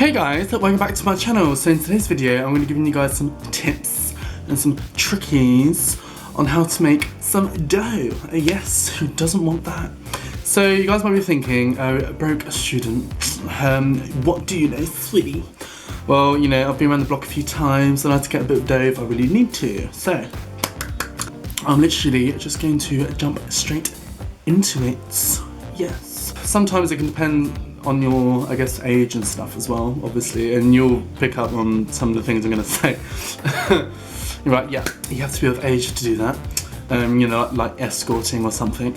Hey guys, welcome back to my channel. So in today's video I'm going to be giving you guys some tips and some trickies on how to make some dough. Yes, who doesn't want that? So you guys might be thinking, oh, broke student, what do you know, sweetie? Well, you know, I've been around the block a few times and I had to get a bit of dough if I really need to. So I'm literally just going to jump straight into it. Yes. Sometimes it can depend on your, I guess, age and stuff as well, obviously, and you'll pick up on some of the things I'm going to say. You're right, yeah, you have to be of age to do that. You know, like escorting or something.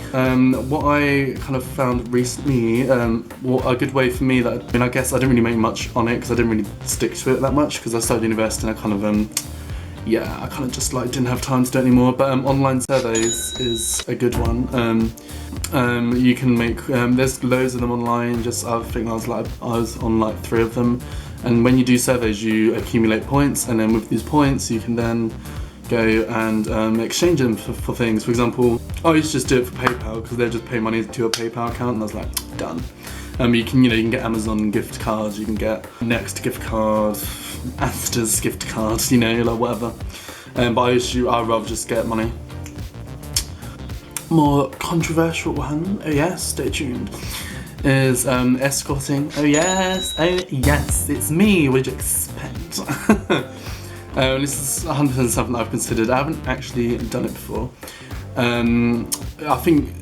What I kind of found recently, what a good way for me that, I mean, I guess I didn't really make much on it because I didn't really stick to it that much because I started university and I kind of, yeah, I kind of just like didn't have time to do it anymore, but online surveys is a good one. You can make, there's loads of them online, just I think I was on like 3 of them, and when you do surveys you accumulate points, and then with these points you can then go and exchange them for things. For example, I used to just do it for PayPal because they just pay money to a PayPal account and I was like, done. You can get Amazon gift cards, you can get Next gift card, Asda's gift cards, you know, like whatever. But I'd rather just get money. More controversial one, oh yes, stay tuned, is escorting. Oh yes, it's me, what do you expect? This is 100% something that I've considered. I haven't actually done it before. I think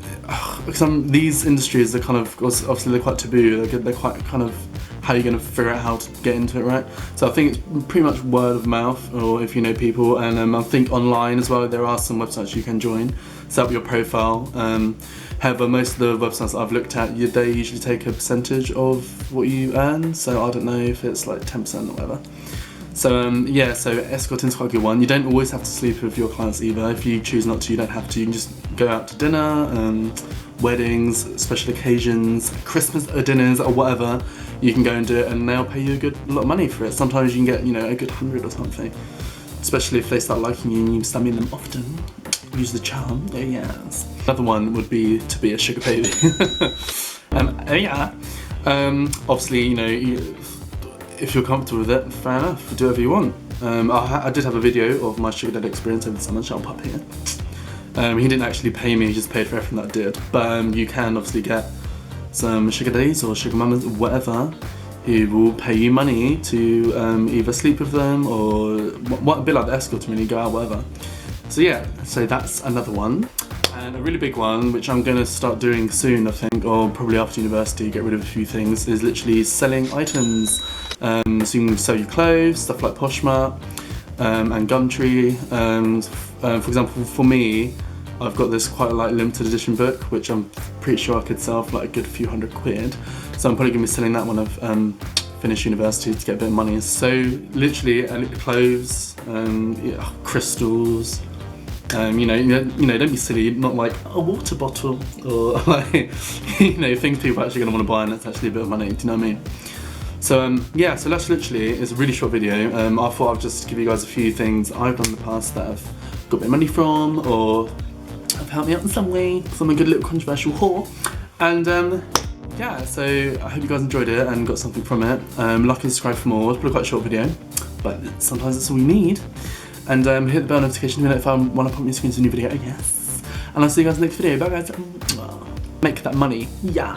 because these industries are kind of, obviously they're quite taboo, they're quite kind of how you're going to figure out how to get into it, right? So I think it's pretty much word of mouth, or if you know people, and I think online as well there are some websites you can join, set up your profile. However, most of the websites that I've looked at, they usually take a percentage of what you earn, so I don't know if it's like 10% or whatever. So yeah, so escorting's quite a good one. You don't always have to sleep with your clients either. If you choose not to, you don't have to. You can just go out to dinner, weddings, special occasions, Christmas dinners or whatever. You can go and do it and they'll pay you a lot of money for it. Sometimes you can get, you know, a good 100 or something. Especially if they start liking you and you start meeting them often. Use the charm, oh yes. Another one would be to be a sugar baby. Oh yeah. Obviously, you know, if you're comfortable with it, fair enough, do whatever you want. I did have a video of my sugar daddy experience over the summer, which I'll pop here. He didn't actually pay me, he just paid for everything that I did. But you can obviously get some sugar daddies or sugar mamas, whatever, who will pay you money to either sleep with them or a bit like the escort, really, go out, whatever. So yeah, so that's another one. And a really big one, which I'm going to start doing soon, I think, or probably after university, get rid of a few things, is literally selling items. So you can sell your clothes, stuff like Poshmark and Gumtree. For example, for me, I've got this quite like limited edition book, which I'm pretty sure I could sell for like a good few £100. So I'm probably going to be selling that when I've finished university to get a bit of money. So literally clothes, crystals. You know, don't be silly, not like a water bottle or like, you know, things people are actually going to want to buy and that's actually a bit of money, do you know what I mean? So yeah, so that's literally, it's a really short video. I thought I'd just give you guys a few things I've done in the past that I've got a bit of money from or have helped me out in some way, because I'm a good little controversial whore. And yeah, so I hope you guys enjoyed it and got something from it. Like and subscribe for more. It's probably quite a short video, but sometimes that's all you need. And hit the bell notification to be notified when I put my screen to a new video, yes. And I'll see you guys in the next video. Bye guys. Make that money, yeah.